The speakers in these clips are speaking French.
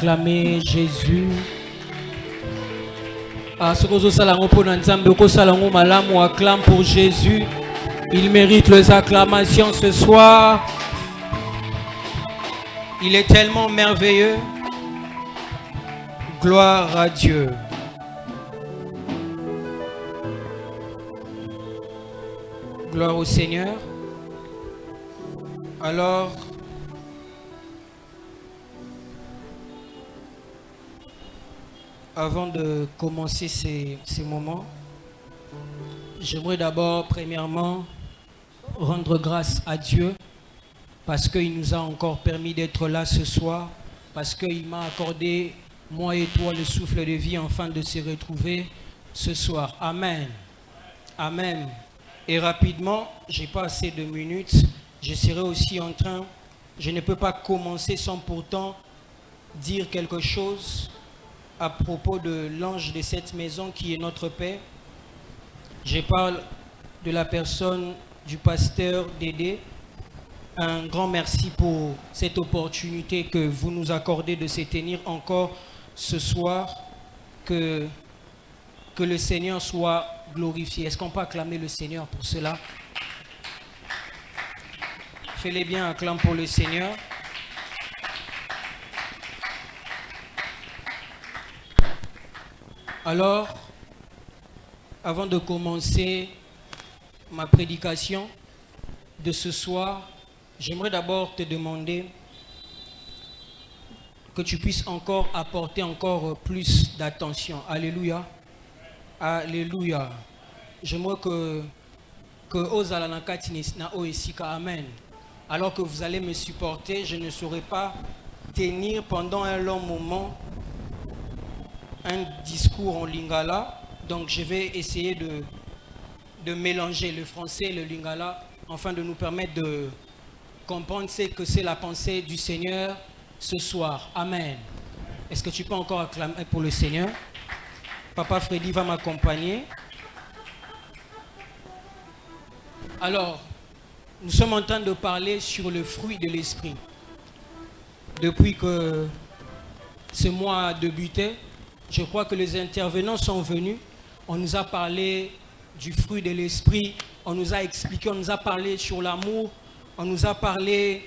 Acclamer Jésus. Ce que vous allez pour Nzambe, que allons malamu acclame pour Jésus. Il mérite les acclamations ce soir. Il est tellement merveilleux. Gloire à Dieu. Gloire au Seigneur. Alors, avant de commencer ces moments, j'aimerais d'abord, premièrement, rendre grâce à Dieu parce qu'il nous a encore permis d'être là ce soir, parce qu'il m'a accordé, moi et toi, le souffle de vie afin de se retrouver ce soir. Amen. Amen. Et rapidement, je n'ai pas assez de minutes, je serai aussi en train, je ne peux pas commencer sans pourtant dire quelque chose à propos de l'ange de cette maison qui est notre Père. Je parle de la personne du pasteur Dédé. Un grand merci pour cette opportunité que vous nous accordez de se tenir encore ce soir. Que le Seigneur soit glorifié. Est-ce qu'on peut acclamer le Seigneur pour cela? Fais-les bien, acclame pour le Seigneur. Alors, avant de commencer ma prédication de ce soir, j'aimerais d'abord te demander que tu puisses encore apporter encore plus d'attention. Alléluia. Alléluia. J'aimerais que Amen. Alors que vous allez me supporter, je ne saurais pas tenir pendant un long moment un discours en lingala, donc je vais essayer de mélanger le français et le lingala afin de nous permettre de comprendre ce que c'est la pensée du Seigneur ce soir. Amen. Est-ce que tu peux encore acclamer pour le Seigneur? Papa Freddy va m'accompagner. Alors, nous sommes en train de parler sur le fruit de l'esprit. Depuis que ce mois a débuté, je crois que les intervenants sont venus. On nous a parlé du fruit de l'esprit. On nous a expliqué, on nous a parlé sur l'amour. On nous a parlé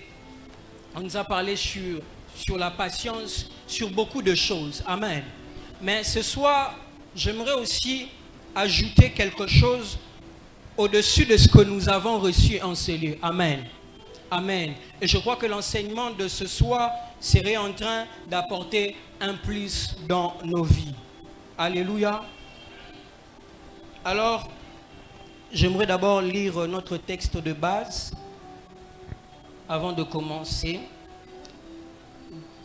sur la patience, sur beaucoup de choses. Amen. Mais ce soir, j'aimerais aussi ajouter quelque chose au-dessus de ce que nous avons reçu en ce lieu. Amen. Amen. Et je crois que l'enseignement de ce soir serait en train d'apporter un plus dans nos vies. Alléluia. Alors, j'aimerais d'abord lire notre texte de base avant de commencer.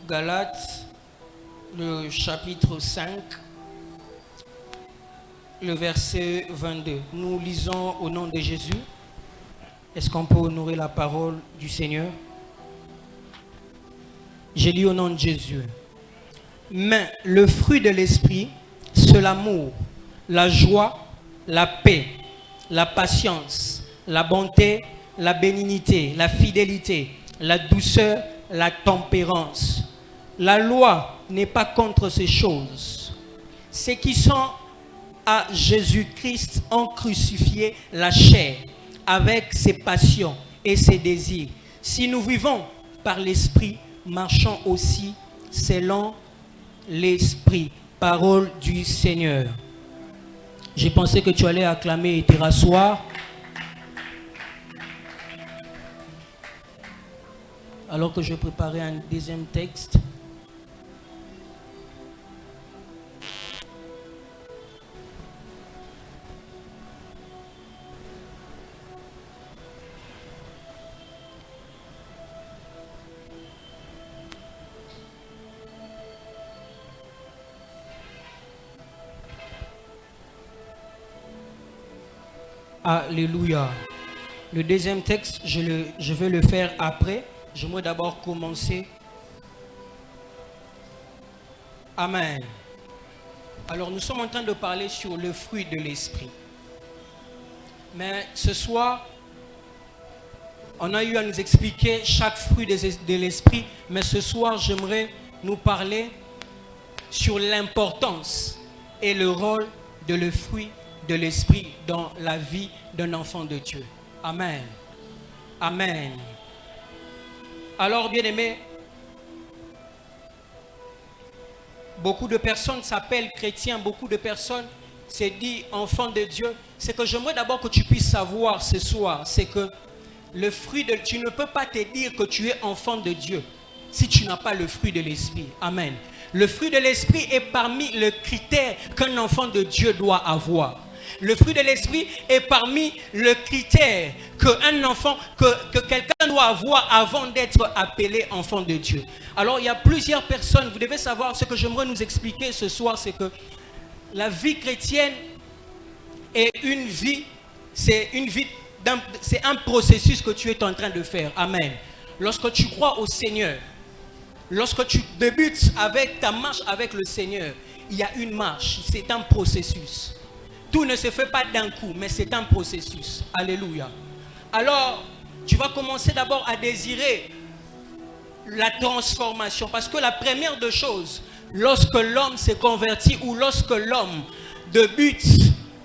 Galates, le chapitre 5, le verset 22. Nous lisons au nom de Jésus. Est-ce qu'on peut honorer la parole du Seigneur? J'ai lu au nom de Jésus. Mais le fruit de l'esprit, c'est l'amour, la joie, la paix, la patience, la bonté, la bénignité, la fidélité, la douceur, la tempérance. La loi n'est pas contre ces choses. Ceux qui sont à Jésus-Christ ont crucifié la chair avec ses passions et ses désirs. Si nous vivons par l'esprit, marchons aussi selon l'esprit. Parole du Seigneur. J'ai pensé que tu allais acclamer et te rasseoir. Alors que je préparais un deuxième texte. Alléluia. Le deuxième texte, je vais le faire après. J'aimerais d'abord commencer. Amen. Alors, nous sommes en train de parler sur le fruit de l'esprit. Mais ce soir, on a eu à nous expliquer chaque fruit de l'esprit. Mais ce soir, j'aimerais nous parler sur l'importance et le rôle de le fruit de l'esprit dans la vie d'un enfant de Dieu. Amen. Amen. Alors, bien-aimés, beaucoup de personnes s'appellent chrétiens, beaucoup de personnes se disent enfants de Dieu. C'est que j'aimerais d'abord que tu puisses savoir ce soir, c'est que le fruit de... Tu ne peux pas te dire que tu es enfant de Dieu si tu n'as pas le fruit de l'esprit. Amen. Le fruit de l'esprit est parmi les critères qu'un enfant de Dieu doit avoir. Le fruit de l'esprit est parmi les critères qu'un enfant, que quelqu'un doit avoir avant d'être appelé enfant de Dieu. Alors il y a plusieurs personnes, vous devez savoir, ce que j'aimerais nous expliquer ce soir, c'est que la vie chrétienne est une vie, c'est un processus que tu es en train de faire. Amen. Lorsque tu crois au Seigneur, lorsque tu débutes avec ta marche avec le Seigneur, il y a une marche, c'est un processus. Tout ne se fait pas d'un coup, mais c'est un processus. Alléluia. Alors, tu vas commencer d'abord à désirer la transformation. Parce que la première des choses, lorsque l'homme s'est converti ou lorsque l'homme débute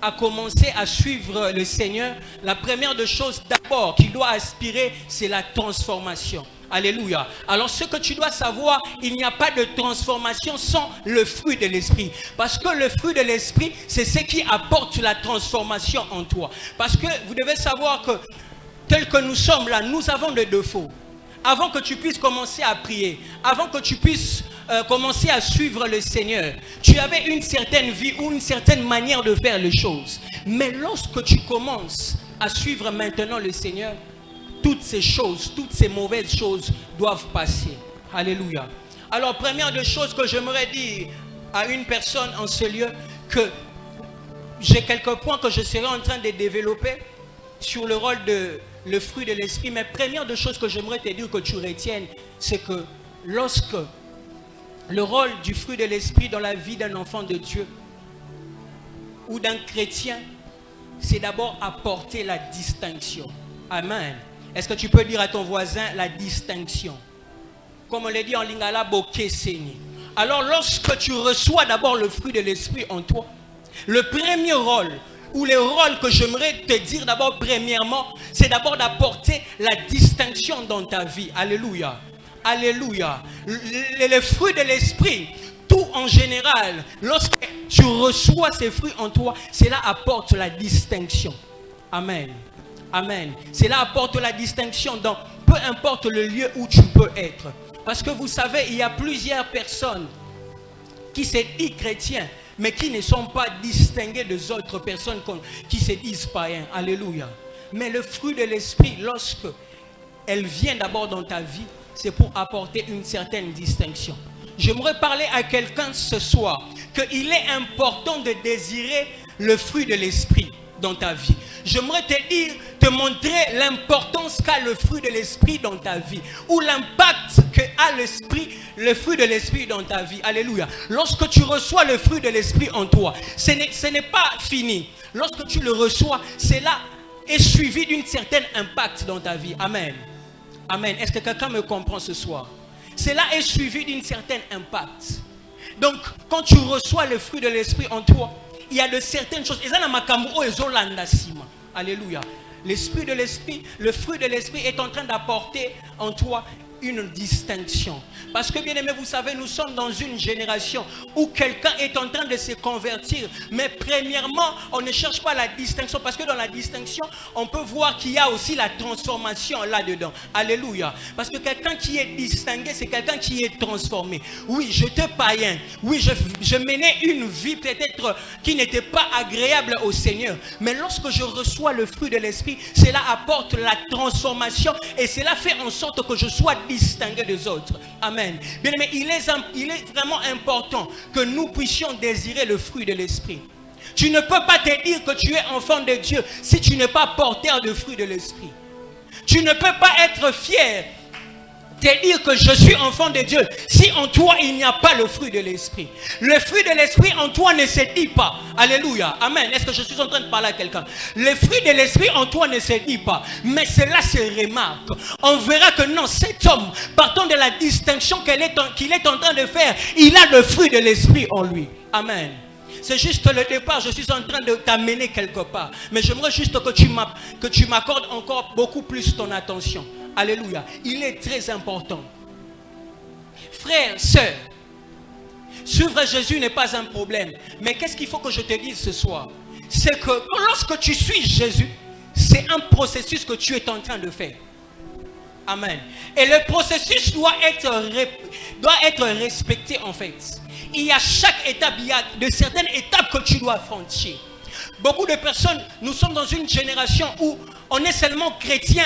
à commencer à suivre le Seigneur, la première des choses d'abord qu'il doit aspirer, c'est la transformation. Alléluia. Alors ce que tu dois savoir, il n'y a pas de transformation sans le fruit de l'esprit. Parce que le fruit de l'esprit, c'est ce qui apporte la transformation en toi. Parce que vous devez savoir que tel que nous sommes là, nous avons des défauts. Avant que tu puisses commencer à prier, avant que tu puisses commencer à suivre le Seigneur, tu avais une certaine vie ou une certaine manière de faire les choses. Mais lorsque tu commences à suivre maintenant le Seigneur, toutes ces choses, toutes ces mauvaises choses doivent passer. Alléluia. Alors, première des choses que j'aimerais dire à une personne en ce lieu, que j'ai quelques points que je serai en train de développer sur le rôle de le fruit de l'esprit. Mais première des choses que j'aimerais te dire que tu retiennes, c'est que lorsque le rôle du fruit de l'esprit dans la vie d'un enfant de Dieu ou d'un chrétien, c'est d'abord apporter la distinction. Amen. Est-ce que tu peux dire à ton voisin la distinction? Comme on l'a dit en lingala, bokeseni. Alors lorsque tu reçois d'abord le fruit de l'esprit en toi, le premier rôle, ou les rôles que j'aimerais te dire d'abord premièrement, c'est d'abord d'apporter la distinction dans ta vie. Alléluia. Alléluia. Les fruits de l'esprit, tout en général, lorsque tu reçois ces fruits en toi, cela apporte la distinction. Amen. Amen. Cela apporte la distinction dans peu importe le lieu où tu peux être. Parce que vous savez, il y a plusieurs personnes qui se disent chrétiens, mais qui ne sont pas distinguées des autres personnes qui se disent païens. Alléluia. Mais le fruit de l'esprit, lorsque elle vient d'abord dans ta vie, c'est pour apporter une certaine distinction. J'aimerais parler à quelqu'un ce soir qu'il est important de désirer le fruit de l'esprit dans ta vie. J'aimerais te montrer l'importance qu'a le fruit de l'esprit dans ta vie, ou l'impact qu'a le fruit de l'esprit dans ta vie. Alléluia. Lorsque tu reçois le fruit de l'esprit en toi, ce n'est pas fini. Lorsque tu le reçois, cela est suivi d'un certain impact dans ta vie. Amen. Amen. Est-ce que quelqu'un me comprend ce soir? Cela est suivi d'un certain impact. Donc, quand tu reçois le fruit de l'esprit en toi, il y a de certaines choses. Alléluia. L'esprit de l'esprit, le fruit de l'esprit est en train d'apporter en toi une distinction. Parce que bien aimé, vous savez, nous sommes dans une génération où quelqu'un est en train de se convertir. Mais premièrement, on ne cherche pas la distinction. Parce que dans la distinction, on peut voir qu'il y a aussi la transformation là-dedans. Alléluia. Parce que quelqu'un qui est distingué, c'est quelqu'un qui est transformé. Oui, j'étais païen. Oui, je menais une vie peut-être qui n'était pas agréable au Seigneur. Mais lorsque je reçois le fruit de l'esprit, cela apporte la transformation. Et cela fait en sorte que je sois distingué des autres. Amen. Bien aimé, il est vraiment important que nous puissions désirer le fruit de l'esprit. Tu ne peux pas te dire que tu es enfant de Dieu si tu n'es pas porteur de fruit de l'esprit. Tu ne peux pas être fier te dire que je suis enfant de Dieu si en toi il n'y a pas le fruit de l'esprit. Le fruit de l'esprit en toi ne se dit pas. Alléluia. Amen. Est-ce que je suis en train de parler à quelqu'un? Le fruit de l'esprit en toi ne se dit pas. Mais cela se remarque. On verra que non, cet homme, partant de la distinction qu'il est en train de faire, il a le fruit de l'esprit en lui. Amen. C'est juste le départ, je suis en train de t'amener quelque part. Mais j'aimerais juste que tu m'accordes encore beaucoup plus ton attention. Alléluia. Il est très important. Frères, sœurs, suivre Jésus n'est pas un problème. Mais qu'est-ce qu'il faut que je te dise ce soir? C'est que lorsque tu suis Jésus, c'est un processus que tu es en train de faire. Amen. Et le processus doit être respecté en fait. Il y a chaque étape, il y a de certaines étapes que tu dois franchir. Beaucoup de personnes, nous sommes dans une génération où on est seulement chrétien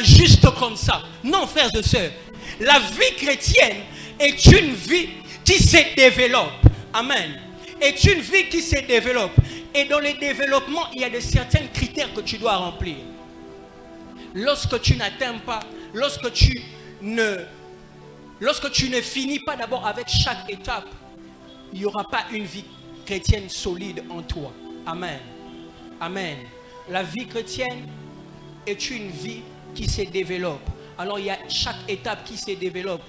juste comme ça. Non, frères et sœurs. La vie chrétienne est une vie qui se développe. Amen. Est une vie qui se développe. Et dans le développement, il y a de certains critères que tu dois remplir. Lorsque tu n'atteins pas, lorsque tu ne finis pas d'abord avec chaque étape, il n'y aura pas une vie chrétienne solide en toi. Amen. Amen. La vie chrétienne est une vie qui se développe. Alors il y a chaque étape qui se développe.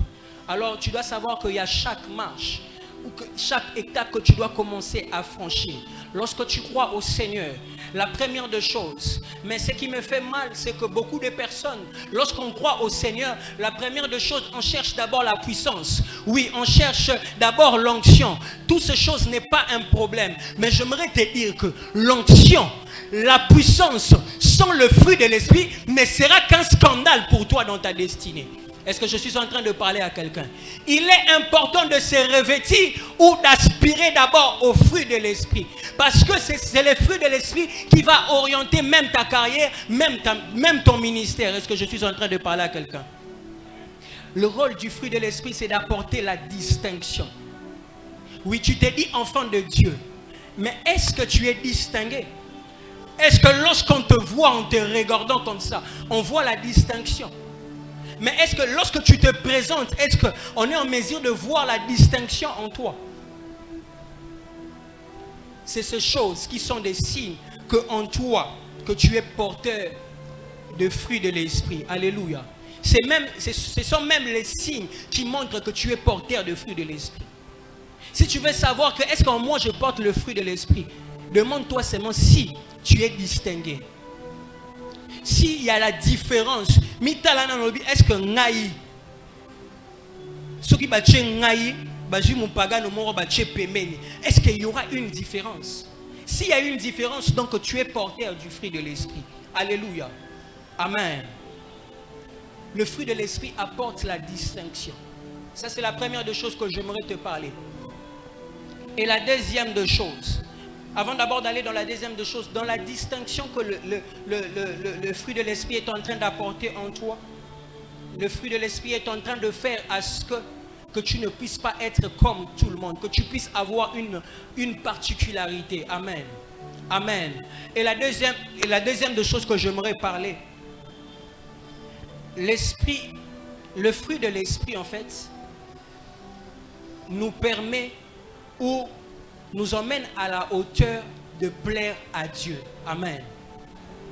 Alors tu dois savoir qu'il y a chaque marche ou que chaque étape que tu dois commencer à franchir. Lorsque tu crois au Seigneur, la première des choses, mais ce qui me fait mal, c'est que beaucoup de personnes, lorsqu'on croit au Seigneur, la première des choses, on cherche d'abord la puissance. Oui, on cherche d'abord l'onction. Toutes ces choses n'est pas un problème. Mais j'aimerais te dire que l'onction, la puissance, sans le fruit de l'esprit, ne sera qu'un scandale pour toi dans ta destinée. Est-ce que je suis en train de parler à quelqu'un? Il est important de se revêtir ou d'aspirer d'abord au fruit de l'esprit. Parce que c'est le fruit de l'esprit qui va orienter même ta carrière, même ton ministère. Est-ce que je suis en train de parler à quelqu'un? Le rôle du fruit de l'esprit, c'est d'apporter la distinction. Oui, tu t'es dit enfant de Dieu. Mais est-ce que tu es distingué? Est-ce que lorsqu'on te voit en te regardant comme ça, on voit la distinction? Mais est-ce que lorsque tu te présentes, est-ce qu'on est en mesure de voir la distinction en toi? C'est ces choses qui sont des signes que en toi, que tu es porteur de fruits de l'esprit. Alléluia. Ce sont même les signes qui montrent que tu es porteur de fruits de l'esprit. Si tu veux savoir que est-ce qu'en moi je porte le fruit de l'esprit, demande-toi seulement si tu es distingué. S'il y a la différence, est-ce que ngai, ceux qui battent ngai, est-ce qu'il y aura une différence? S'il y a une différence, donc tu es porteur du fruit de l'esprit. Alléluia. Amen. Le fruit de l'esprit apporte la distinction. Ça, c'est la première des choses que j'aimerais te parler. Et la deuxième des choses, avant d'abord d'aller dans la deuxième des choses, dans la distinction que le fruit de l'esprit est en train d'apporter en toi, le fruit de l'esprit est en train de faire à ce que tu ne puisses pas être comme tout le monde, que tu puisses avoir une particularité. Amen. Amen. Et la deuxième des choses que j'aimerais parler, l'esprit, le fruit de l'esprit en fait, nous permet ou nous emmène à la hauteur de plaire à Dieu. Amen.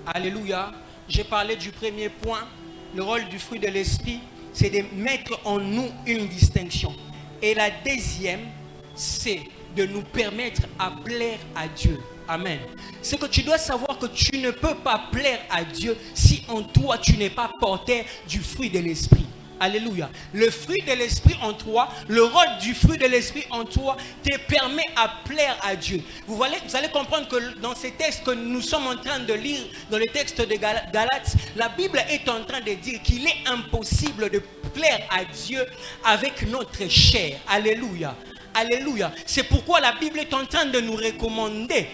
Alléluia. J'ai parlé du premier point. Le rôle du fruit de l'esprit, c'est de mettre en nous une distinction. Et la deuxième, c'est de nous permettre à plaire à Dieu. Amen. C'est que tu dois savoir que tu ne peux pas plaire à Dieu si en toi tu n'es pas porteur du fruit de l'esprit. Alléluia. Le fruit de l'esprit en toi, le rôle du fruit de l'esprit en toi te permet à plaire à Dieu. Vous allez comprendre que dans ces textes que nous sommes en train de lire, dans le texte de Galates, la Bible est en train de dire qu'il est impossible de plaire à Dieu avec notre chair. Alléluia. Alléluia. C'est pourquoi la Bible est en train de nous recommander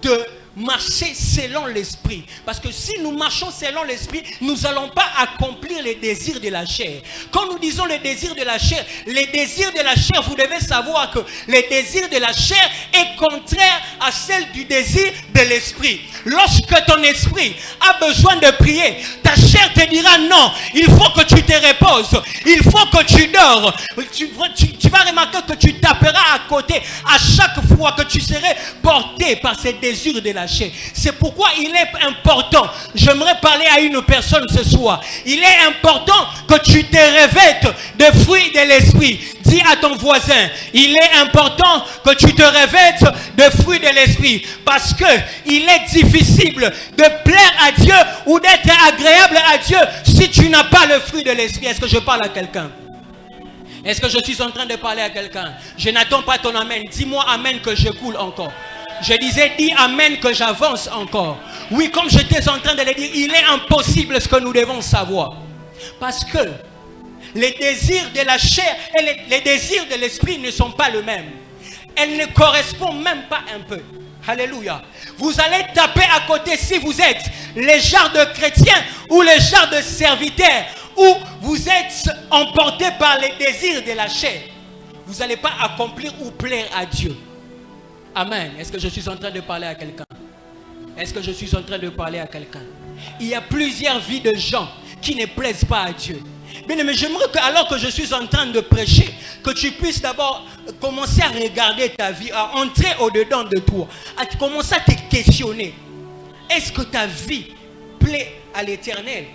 de marcher selon l'esprit. Parce que si nous marchons selon l'esprit, nous n'allons pas accomplir les désirs de la chair. Quand nous disons les désirs de la chair, les désirs de la chair, vous devez savoir que les désirs de la chair est contraire à celle du désir de l'esprit. Lorsque ton esprit a besoin de prier, ta chair te dira non, il faut que tu te reposes, il faut que tu dors. Tu vas remarquer que tu taperas à côté à chaque fois que tu serais porté par ces désirs de la chair. C'est pourquoi il est important, j'aimerais parler à une personne ce soir, il est important que tu te revêtes de fruits de l'esprit. Dis à ton voisin, il est important que tu te revêtes de fruits de l'esprit, parce que il est difficile de plaire à Dieu ou d'être agréable à Dieu si tu n'as pas le fruit de l'esprit. Est-ce que je parle à quelqu'un? Est-ce que je suis en train de parler à quelqu'un? Je n'attends pas ton amen. Dis-moi amen que je coule encore. Je disais, dis amen que j'avance encore. Oui, comme j'étais en train de le dire, il est impossible ce que nous devons savoir. Parce que les désirs de la chair et les désirs de l'esprit ne sont pas le même. Elles ne correspondent même pas un peu. Alléluia. Vous allez taper à côté si vous êtes les genres de chrétiens ou les genres de serviteurs, où vous êtes emportés par les désirs de la chair. Vous n'allez pas accomplir ou plaire à Dieu. Amen. Est-ce que je suis en train de parler à quelqu'un? Est-ce que je suis en train de parler à quelqu'un? Il y a plusieurs vies de gens qui ne plaisent pas à Dieu. Bien, mais j'aimerais que, alors que je suis en train de prêcher, que tu puisses d'abord commencer à regarder ta vie, à entrer au-dedans de toi, à commencer à te questionner. Est-ce que ta vie plaît à l'Éternel?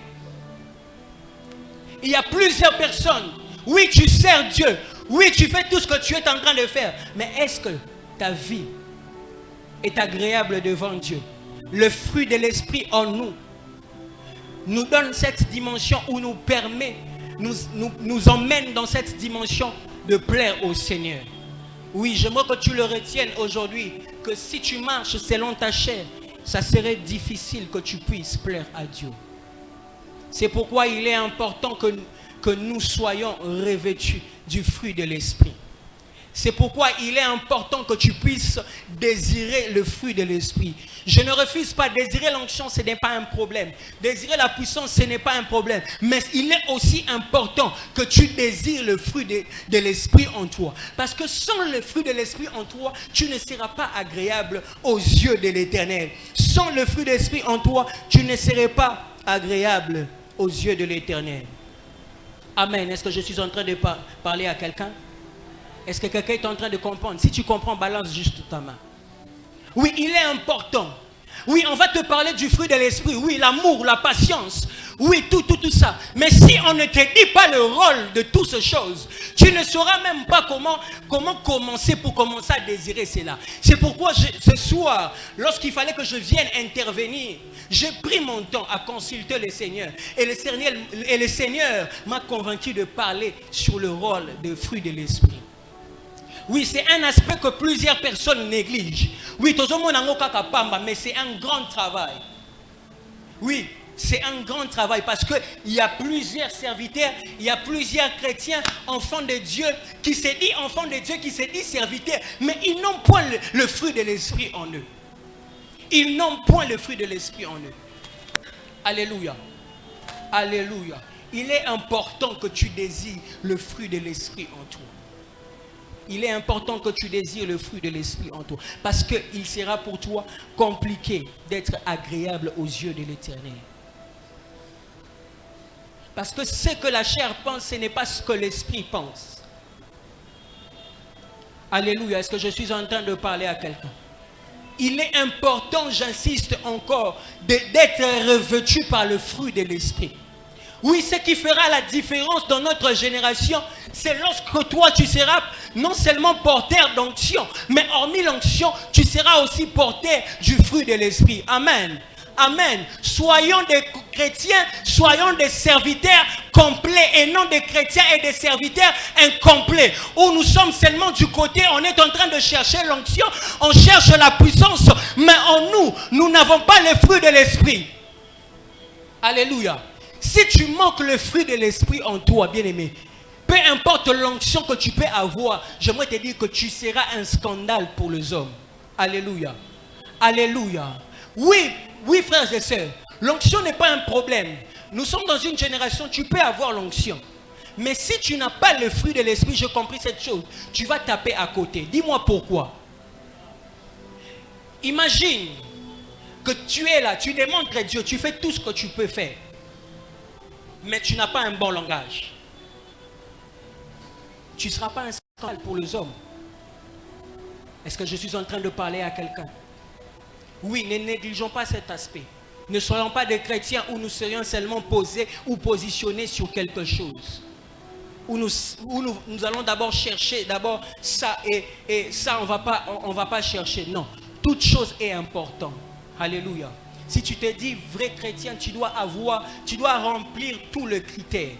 Il y a plusieurs personnes. Oui, tu sers Dieu. Oui, tu fais tout ce que tu es en train de faire. Mais est-ce que ta vie est agréable devant Dieu? Le fruit de l'esprit en nous nous donne cette dimension où nous permet, nous emmène dans cette dimension de plaire au Seigneur. Oui, j'aimerais que tu le retiennes aujourd'hui, que si tu marches selon ta chair, ça serait difficile que tu puisses plaire à Dieu. C'est pourquoi il est important que nous soyons revêtus du fruit de l'esprit. C'est pourquoi il est important que tu puisses désirer le fruit de l'esprit. Je ne refuse pas, désirer l'onction, ce n'est pas un problème. Désirer la puissance, ce n'est pas un problème. Mais il est aussi important que tu désires le fruit de l'esprit en toi. Parce que sans le fruit de l'esprit en toi, tu ne seras pas agréable aux yeux de l'Éternel. Sans le fruit de l'esprit en toi, tu ne serais pas agréable aux yeux de l'Éternel. Amen. Est-ce que je suis en train de parler à quelqu'un? Est-ce que quelqu'un est en train de comprendre? Si tu comprends, balance juste ta main. Oui, il est important. Oui, on va te parler du fruit de l'esprit. Oui, l'amour, la patience. Oui, tout ça. Mais si on ne te dit pas le rôle de toutes ces choses, tu ne sauras même pas comment commencer pour commencer à désirer cela. C'est pourquoi ce soir, lorsqu'il fallait que je vienne intervenir, j'ai pris mon temps à consulter le Seigneur. Et le Seigneur m'a convaincu de parler sur le rôle de fruit de l'esprit. Oui, c'est un aspect que plusieurs personnes négligent. Oui, mais c'est un grand travail. Oui, c'est un grand travail parce qu'il y a plusieurs serviteurs, il y a plusieurs chrétiens, enfants de Dieu, qui se disent enfants de Dieu, qui se disent serviteurs, mais ils n'ont point le fruit de l'esprit en eux. Ils n'ont point le fruit de l'esprit en eux. Alléluia. Alléluia. Il est important que tu désires le fruit de l'esprit en toi. Il est important que tu désires le fruit de l'esprit en toi. Parce qu'il sera pour toi compliqué d'être agréable aux yeux de l'Éternel. Parce que ce que la chair pense, ce n'est pas ce que l'esprit pense. Alléluia. Est-ce que je suis en train de parler à quelqu'un? Il est important, j'insiste encore, d'être revêtu par le fruit de l'esprit. Oui, ce qui fera la différence dans notre génération, c'est lorsque toi tu seras non seulement porteur d'onction, mais hormis l'onction, tu seras aussi porteur du fruit de l'esprit. Amen. Amen. Soyons des chrétiens, soyons des serviteurs complets et non des chrétiens et des serviteurs incomplets. Où nous sommes seulement du côté, on est en train de chercher l'onction, on cherche la puissance, mais en nous n'avons pas le fruit de l'esprit. Alléluia. Si tu manques le fruit de l'esprit en toi, bien-aimé, peu importe l'onction que tu peux avoir, j'aimerais te dire que tu seras un scandale pour les hommes. Alléluia. Alléluia. Oui, oui, frères et sœurs, l'onction n'est pas un problème. Nous sommes dans une génération, tu peux avoir l'onction. Mais si tu n'as pas le fruit de l'esprit, j'ai compris cette chose, tu vas taper à côté. Dis-moi pourquoi. Imagine que tu es là, tu démontres à Dieu, tu fais tout ce que tu peux faire. Mais tu n'as pas un bon langage. Tu ne seras pas un scandale pour les hommes. Est-ce que je suis en train de parler à quelqu'un? Oui, ne négligeons pas cet aspect. Ne soyons pas des chrétiens où nous serions seulement posés ou positionnés sur quelque chose. Où nous allons d'abord chercher, d'abord ça et ça on va pas chercher. Non, toute chose est importante. Alléluia. Si tu te dis vrai chrétien, tu dois remplir tous les critères.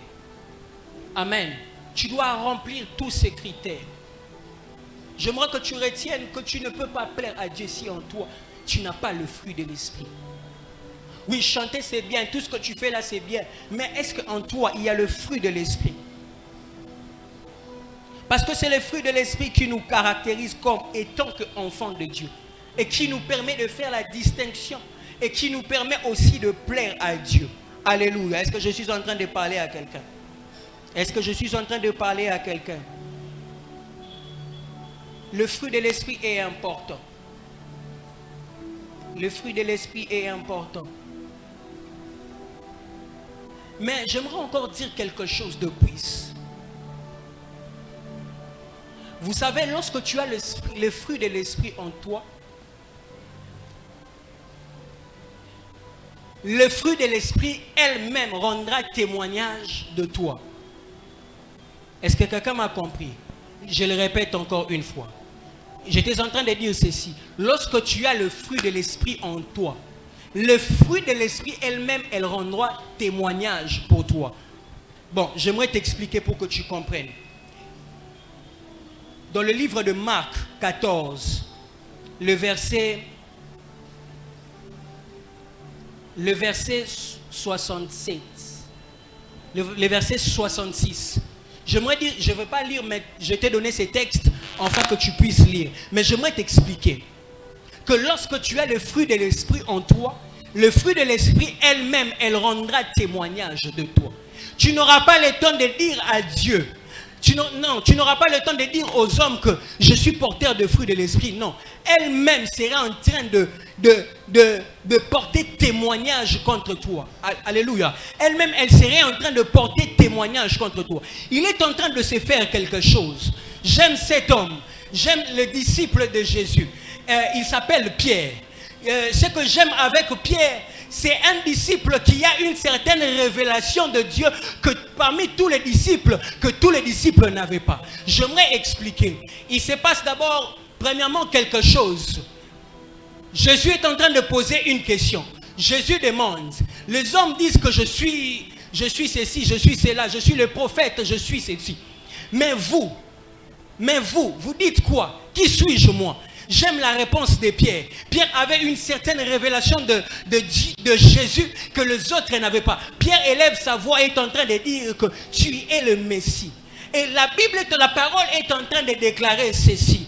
Amen. Tu dois remplir tous ces critères. J'aimerais que tu retiennes que tu ne peux pas plaire à Dieu si en toi, tu n'as pas le fruit de l'esprit. Oui, chanter c'est bien, tout ce que tu fais là c'est bien. Mais est-ce qu'en toi, il y a le fruit de l'esprit? Parce que c'est le fruit de l'esprit qui nous caractérise comme étant qu'enfants de Dieu. Et qui nous permet de faire la distinction. Et qui nous permet aussi de plaire à Dieu. Alléluia. Est-ce que je suis en train de parler à quelqu'un? Est-ce que je suis en train de parler à quelqu'un? Le fruit de l'esprit est important. Le fruit de l'esprit est important. Mais j'aimerais encore dire quelque chose de plus. Vous savez, lorsque tu as le fruit de l'esprit en toi, le fruit de l'esprit elle-même rendra témoignage de toi. Est-ce que quelqu'un m'a compris? Je le répète encore une fois. J'étais en train de dire ceci. Lorsque tu as le fruit de l'esprit en toi, le fruit de l'esprit elle-même, elle rendra témoignage pour toi. Bon, j'aimerais t'expliquer pour que tu comprennes. Dans le livre de Marc 14, le verset 67, le verset 66. J'aimerais dire, je ne vais pas lire, mais je t'ai donné ces textes afin que tu puisses lire. Mais j'aimerais t'expliquer que lorsque tu as le fruit de l'esprit en toi, le fruit de l'esprit elle-même, elle rendra témoignage de toi. Tu n'auras pas le temps de dire à Dieu, tu n'auras pas le temps de dire aux hommes que je suis porteur de fruits de l'esprit. Non, elle-même sera en train de porter témoignage contre toi. Alléluia. Elle-même, elle serait en train de porter témoignage contre toi. Il est en train de se faire quelque chose. J'aime cet homme. J'aime le disciple de Jésus. Il s'appelle Pierre. Ce que j'aime avec Pierre, c'est un disciple qui a une certaine révélation de Dieu que parmi tous les disciples, n'avaient pas. J'aimerais expliquer. Il se passe d'abord, premièrement, quelque chose. Jésus est en train de poser une question. Jésus demande, les hommes disent que je suis ceci, je suis cela, je suis le prophète, je suis ceci. Mais vous dites quoi? Qui suis-je moi? J'aime la réponse de Pierre. Pierre avait une certaine révélation de Jésus que les autres n'avaient pas. Pierre élève sa voix et est en train de dire que tu es le Messie. Et la Bible, la parole est en train de déclarer ceci.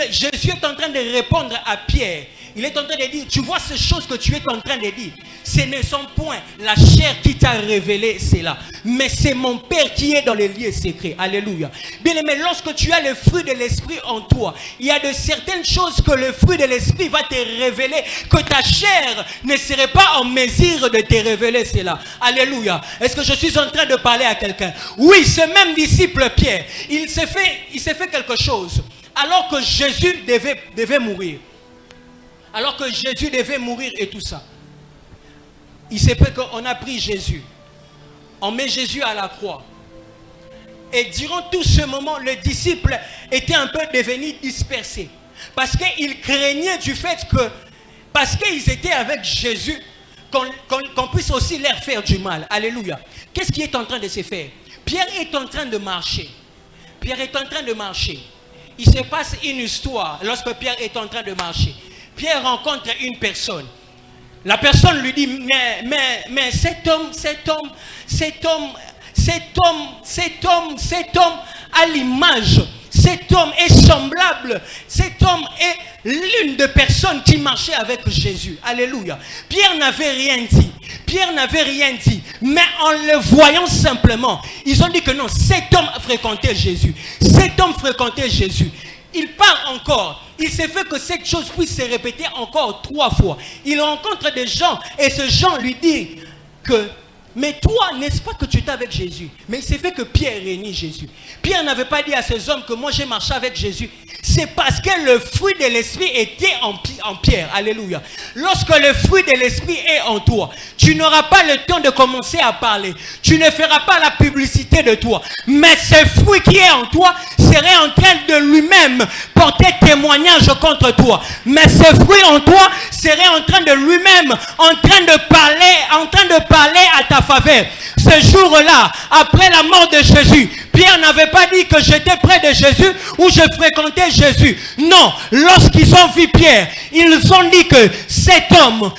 Jésus est en train de répondre à Pierre. Il est en train de dire, tu vois ces choses que tu es en train de dire. Ce ne sont point la chair qui t'a révélé cela. Mais c'est mon Père qui est dans les lieux secrets. Alléluia. Bien aimé, lorsque tu as le fruit de l'esprit en toi, il y a de certaines choses que le fruit de l'esprit va te révéler, que ta chair ne serait pas en mesure de te révéler cela. Alléluia. Est-ce que je suis en train de parler à quelqu'un? Oui, ce même disciple Pierre, il s'est fait quelque chose. Alors que Jésus devait mourir. Alors que Jésus devait mourir et tout ça. Il s'est fait qu'on a pris Jésus. On met Jésus à la croix. Et durant tout ce moment, les disciples étaient un peu devenus dispersés. Parce qu'ils craignaient du fait que, parce qu'ils étaient avec Jésus, qu'on puisse aussi leur faire du mal. Alléluia. Qu'est-ce qui est en train de se faire? Pierre est en train de marcher. Pierre est en train de marcher. Il se passe une histoire lorsque Pierre est en train de marcher. Pierre rencontre une personne. La personne lui dit, mais cet homme a l'image, cet homme est semblable. Cet homme est l'une des personnes qui marchait avec Jésus. Alléluia. Pierre n'avait rien dit. Pierre n'avait rien dit. Mais en le voyant simplement, ils ont dit que non, cet homme fréquentait Jésus. Cet homme fréquentait Jésus. Il parle encore. Il s'est fait que cette chose puisse se répéter encore 3 fois. Il rencontre des gens et ce gens lui dit que mais toi, n'est-ce pas que tu étais avec Jésus? Mais il s'est fait que Pierre réunit Jésus. Pierre n'avait pas dit à ces hommes que moi j'ai marché avec Jésus. C'est parce que le fruit de l'esprit était en Pierre. Alléluia. Lorsque le fruit de l'esprit est en toi, tu n'auras pas le temps de commencer à parler. Tu ne feras pas la publicité de toi. Mais ce fruit qui est en toi serait en train de lui-même porter témoignage contre toi. Mais ce fruit en toi serait en train de lui-même, en train de parler à ta faveur. Ce jour-là, après la mort de Jésus, Pierre n'avait pas dit que j'étais près de Jésus ou je fréquentais Jésus. Non, lorsqu'ils ont vu Pierre, ils ont dit que cet homme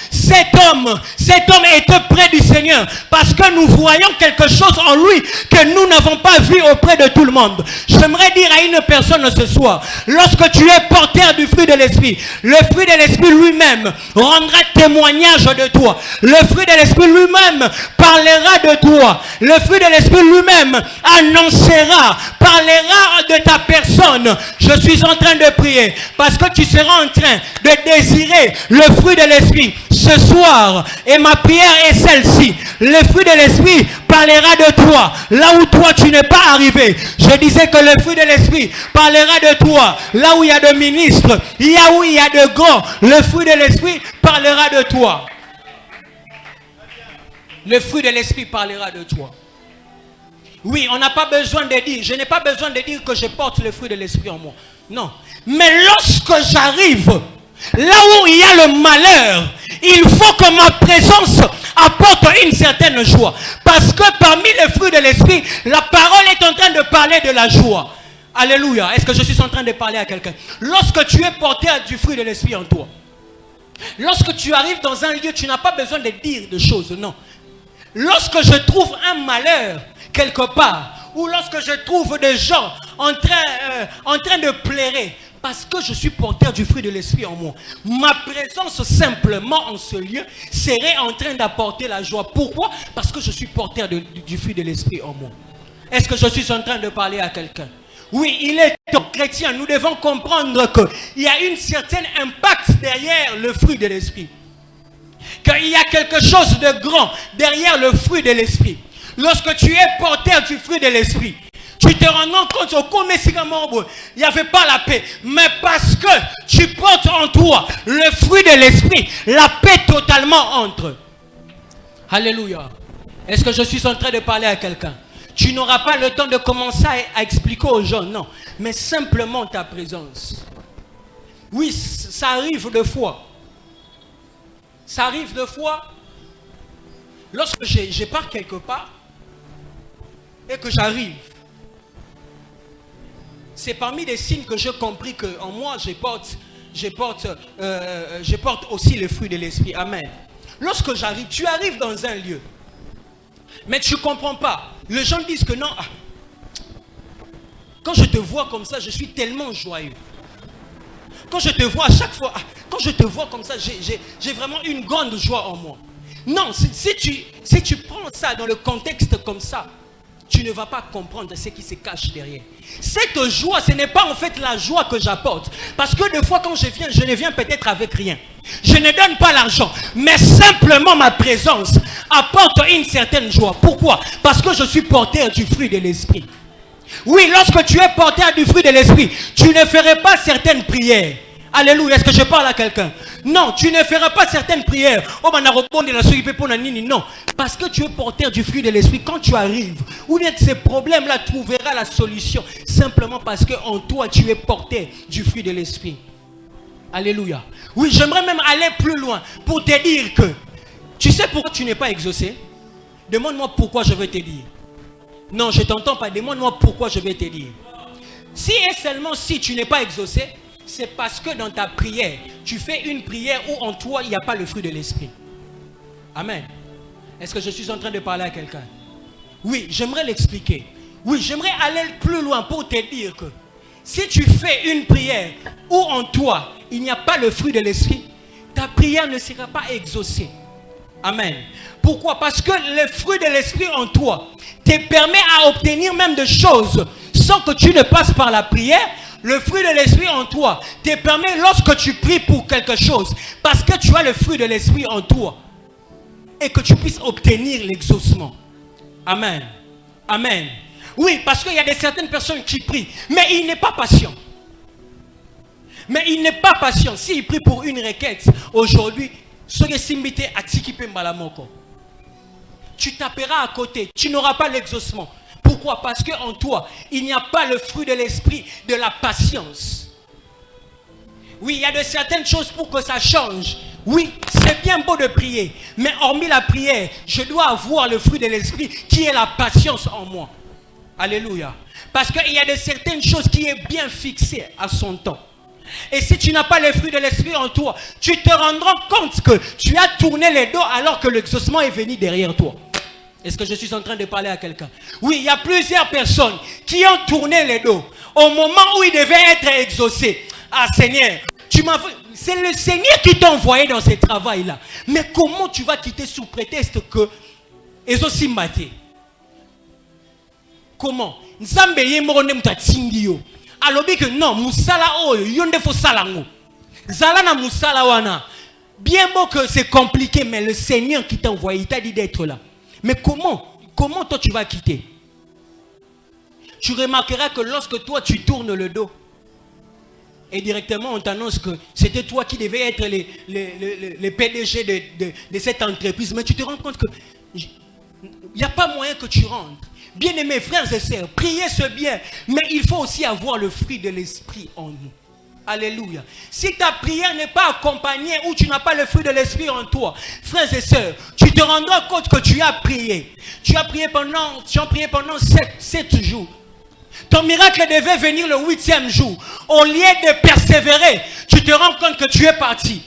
était près du Seigneur parce que nous voyons quelque chose en lui que nous n'avons pas vu auprès de tout le monde. J'aimerais dire à une personne ce soir, lorsque tu es porteur du fruit de l'esprit, le fruit de l'esprit lui-même rendra témoignage de toi. Le fruit de l'esprit lui-même parlera de toi. Le fruit de l'esprit lui-même parlera de ta personne. Je suis en train de prier parce que tu seras en train de désirer le fruit de l'esprit ce soir. Et ma prière est celle-ci. Le fruit de l'esprit parlera de toi là où toi tu n'es pas arrivé. Je disais que le fruit de l'esprit parlera de toi là où il y a de ministres, là où il y a de grands. Le fruit de l'esprit parlera de toi. Le fruit de l'esprit parlera de toi. Oui, on n'a pas besoin de dire, je n'ai pas besoin de dire que je porte le fruit de l'esprit en moi. Non. Mais lorsque j'arrive là où il y a le malheur, il faut que ma présence apporte une certaine joie. Parce que parmi les fruits de l'esprit, la parole est en train de parler de la joie. Alléluia. Est-ce que je suis en train de parler à quelqu'un? Lorsque tu es porteur du fruit de l'esprit en toi, lorsque tu arrives dans un lieu, tu n'as pas besoin de dire des choses, non. Lorsque je trouve un malheur quelque part, ou lorsque je trouve des gens en train de pleurer, parce que je suis porteur du fruit de l'esprit en moi, ma présence simplement en ce lieu serait en train d'apporter la joie. Pourquoi? Parce que je suis porteur du fruit de l'esprit en moi. Est-ce que je suis en train de parler à quelqu'un? Oui, il est chrétien. Nous devons comprendre qu'il y a un certain impact derrière le fruit de l'esprit. Qu'il y a quelque chose de grand derrière le fruit de l'esprit. Lorsque tu es porteur du fruit de l'esprit, tu te rends compte au il n'y avait pas la paix. Mais parce que tu portes en toi le fruit de l'esprit, la paix totalement entre. Alléluia. Est-ce que je suis en train de parler à quelqu'un? Tu n'auras pas le temps de commencer à expliquer aux gens, non. Mais simplement ta présence. Oui, ça arrive deux fois. Ça arrive deux fois. Lorsque je pars quelque part et que j'arrive, c'est parmi les signes que j'ai compris qu'en moi, je porte aussi le fruit de l'esprit. Amen. Lorsque j'arrive, tu arrives dans un lieu, mais tu ne comprends pas. Les gens disent que non. Quand je te vois comme ça, je suis tellement joyeux. Quand je te vois à chaque fois, quand je te vois comme ça, j'ai vraiment une grande joie en moi. Non, si tu prends ça dans le contexte comme ça, tu ne vas pas comprendre ce qui se cache derrière. Cette joie, ce n'est pas en fait la joie que j'apporte. Parce que des fois quand je viens, je ne viens peut-être avec rien. Je ne donne pas l'argent. Mais simplement ma présence apporte une certaine joie. Pourquoi? Parce que je suis porteur du fruit de l'esprit. Oui, lorsque tu es porteur du fruit de l'esprit, tu ne ferais pas certaines prières. Alléluia, est-ce que je parle à quelqu'un? Non, tu ne feras pas certaines prières. Non, parce que tu es porteur du fruit de l'esprit. Quand tu arrives, ou bien ces problèmes-là trouveras la solution. Simplement parce qu'en toi, tu es porteur du fruit de l'esprit. Alléluia. Oui, j'aimerais même aller plus loin pour te dire que, tu sais pourquoi tu n'es pas exaucé? Demande-moi pourquoi je vais te dire. Non, je ne t'entends pas. Demande-moi pourquoi je vais te dire. Si et seulement si tu n'es pas exaucé, c'est parce que dans ta prière, tu fais une prière où en toi, il n'y a pas le fruit de l'esprit. Amen. Est-ce que je suis en train de parler à quelqu'un? Oui, j'aimerais l'expliquer. Oui, j'aimerais aller plus loin pour te dire que Si tu fais une prière où en toi, il n'y a pas le fruit de l'esprit, ta prière ne sera pas exaucée. Amen. Pourquoi? Parce que le fruit de l'esprit en toi te permet à obtenir même des choses sans que tu ne passes par la prière. Le fruit de l'esprit en toi te permet, lorsque tu pries pour quelque chose, parce que tu as le fruit de l'esprit en toi, et que tu puisses obtenir l'exaucement. Amen. Amen. Oui, parce qu'il y a certaines personnes qui prient, mais il n'est pas patient. Mais il n'est pas patient. S'il prie pour une requête, aujourd'hui, tu taperas à côté, tu n'auras pas l'exaucement. Pourquoi? Parce qu'en toi, il n'y a pas le fruit de l'esprit, de la patience. Oui, il y a de certaines choses pour que ça change. Oui, c'est bien beau de prier, mais hormis la prière, je dois avoir le fruit de l'esprit qui est la patience en moi. Alléluia. Parce qu'il y a de certaines choses qui est bien fixées à son temps. Et si tu n'as pas le fruit de l'esprit en toi, tu te rendras compte que tu as tourné les dos alors que l'exaucement est venu derrière toi. Est-ce que je suis en train de parler à quelqu'un? Oui, il y a plusieurs personnes qui ont tourné les dos au moment où ils devaient être exaucés. Ah Seigneur, c'est le Seigneur qui t'a envoyé dans ce travail-là. Mais comment tu vas quitter sous prétexte que ils ont si maté? Comment? Nzambe yemorone mutatingi yo. Alobi que non, musala oyo yonde fo salango. Zala na musala wana. Bien beau que c'est compliqué, mais le Seigneur qui t'a envoyé, il t'a dit d'être là. Mais comment toi tu vas quitter? Tu remarqueras que lorsque toi tu tournes le dos, et directement on t'annonce que c'était toi qui devais être le PDG de cette entreprise, mais tu te rends compte que il n'y a pas moyen que tu rentres. Bien-aimés frères et sœurs, priez ce bien, mais il faut aussi avoir le fruit de l'esprit en nous. Alléluia. Si ta prière n'est pas accompagnée ou tu n'as pas le fruit de l'esprit en toi, frères et sœurs, tu te rendras compte que tu as prié. Tu as prié pendant 7 jours. Ton miracle devait venir le 8e jour. Au lieu de persévérer, tu te rends compte que tu es parti.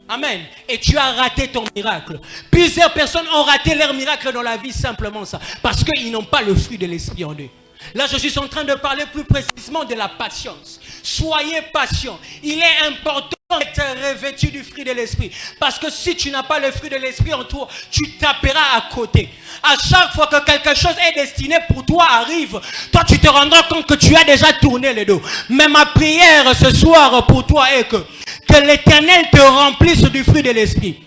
Amen. Et tu as raté ton miracle. Plusieurs personnes ont raté leur miracle dans la vie, simplement ça. Parce qu'ils n'ont pas le fruit de l'esprit en eux. Là, je suis en train de parler plus précisément de la patience. Soyez patient. Il est important d'être revêtu du fruit de l'esprit. Parce que si tu n'as pas le fruit de l'esprit en toi, tu taperas à côté. À chaque fois que quelque chose est destiné pour toi arrive, toi tu te rendras compte que tu as déjà tourné le dos. Mais ma prière ce soir pour toi est que l'Éternel te remplisse du fruit de l'esprit.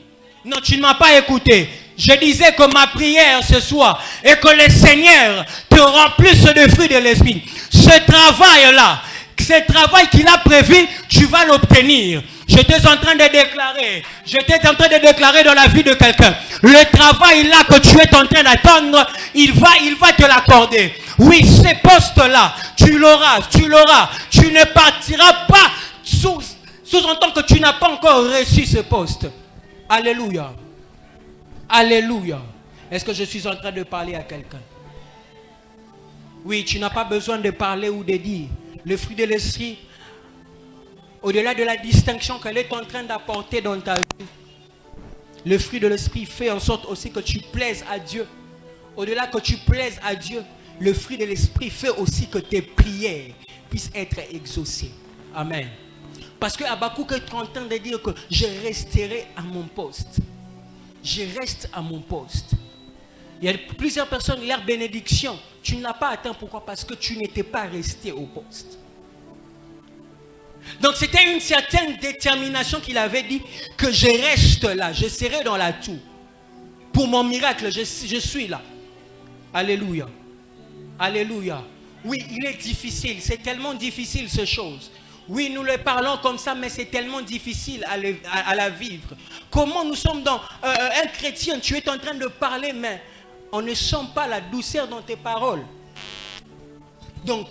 Non, tu ne m'as pas écouté. Je disais que ma prière ce soir est que le Seigneur te remplisse de fruits de l'esprit. Ce travail-là, ce travail qu'il a prévu, tu vas l'obtenir. J'étais en train de déclarer dans la vie de quelqu'un. Le travail là que tu es en train d'attendre, il va te l'accorder. Oui, ces postes-là, tu l'auras. Tu ne partiras pas sous-entend que tu n'as pas encore reçu ce poste. Alléluia. Alléluia. Est-ce que je suis en train de parler à quelqu'un? Oui, tu n'as pas besoin de parler ou de dire. Le fruit de l'esprit, au-delà de la distinction qu'elle est en train d'apporter dans ta vie, le fruit de l'esprit fait en sorte aussi que tu plaises à Dieu. Au-delà que tu plaises à Dieu, le fruit de l'esprit fait aussi que tes prières puissent être exaucées. Amen. Parce que Habakkuk est en train de dire que je resterai à mon poste. Je reste à mon poste. Il y a plusieurs personnes, leur bénédiction, tu ne l'as pas atteint. Pourquoi? Parce que tu n'étais pas resté au poste. Donc c'était une certaine détermination qu'il avait dit que je reste là, je serai dans la tour. Pour mon miracle, je suis là. Alléluia. Alléluia. Oui, il est difficile, c'est tellement difficile ces choses. Oui, nous le parlons comme ça, mais c'est tellement difficile à la vivre. Comment nous sommes dans un chrétien, tu es en train de parler, mais on ne sent pas la douceur dans tes paroles. Donc,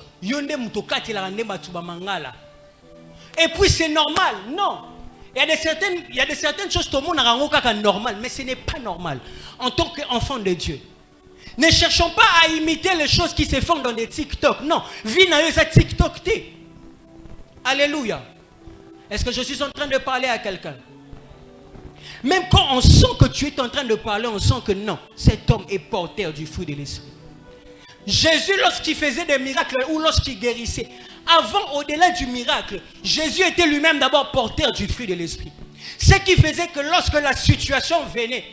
et puis c'est normal, non. Il y a de certaines choses que tout le monde a normal, mais ce n'est pas normal en tant qu'enfant de Dieu. Ne cherchons pas à imiter les choses qui se font dans des TikTok. Non, vis dans les TikTok. Alléluia. Est-ce que je suis en train de parler à quelqu'un? Même quand on sent que tu es en train de parler, on sent que non, cet homme est porteur du fruit de l'esprit. Jésus, lorsqu'il faisait des miracles ou lorsqu'il guérissait, Avant, au-delà du miracle, Jésus était lui-même d'abord porteur du fruit de l'esprit. Ce qui faisait que lorsque la situation venait,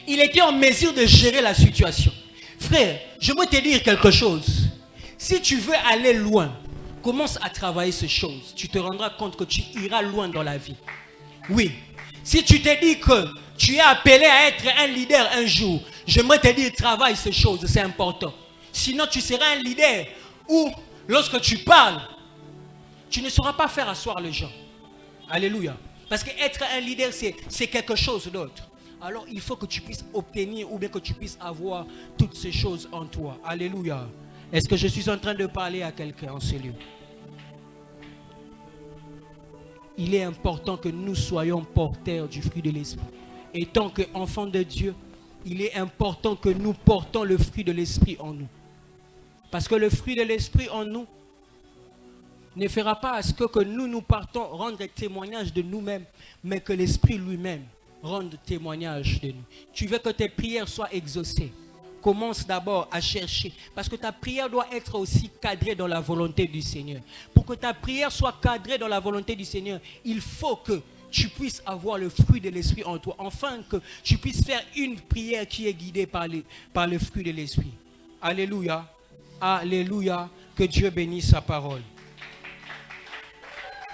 il était en mesure de gérer la situation. Frère, je veux te dire quelque chose. Si tu veux aller loin, commence à travailler ces choses. Tu te rendras compte que tu iras loin dans la vie. Oui. Si tu te dis que tu es appelé à être un leader un jour, j'aimerais te dire, travaille ces choses, c'est important. Sinon, tu seras un leader où, lorsque tu parles, tu ne sauras pas faire asseoir les gens. Alléluia. Parce qu'être un leader, c'est quelque chose d'autre. Alors, il faut que tu puisses obtenir ou bien que tu puisses avoir toutes ces choses en toi. Alléluia. Est-ce que je suis en train de parler à quelqu'un en ce lieu? Il est important que nous soyons porteurs du fruit de l'esprit. Et tant qu'enfants de Dieu, il est important que nous portons le fruit de l'esprit en nous. Parce que le fruit de l'esprit en nous ne fera pas à ce que nous partons rendre témoignage de nous-mêmes, mais que l'esprit lui-même rende témoignage de nous. Tu veux que tes prières soient exaucées. Commence d'abord à chercher. Parce que ta prière doit être aussi cadrée dans la volonté du Seigneur. Pour que ta prière soit cadrée dans la volonté du Seigneur, il faut que tu puisses avoir le fruit de l'esprit en toi. Enfin, que tu puisses faire une prière qui est guidée par le fruit de l'esprit. Alléluia. Alléluia. Que Dieu bénisse sa parole.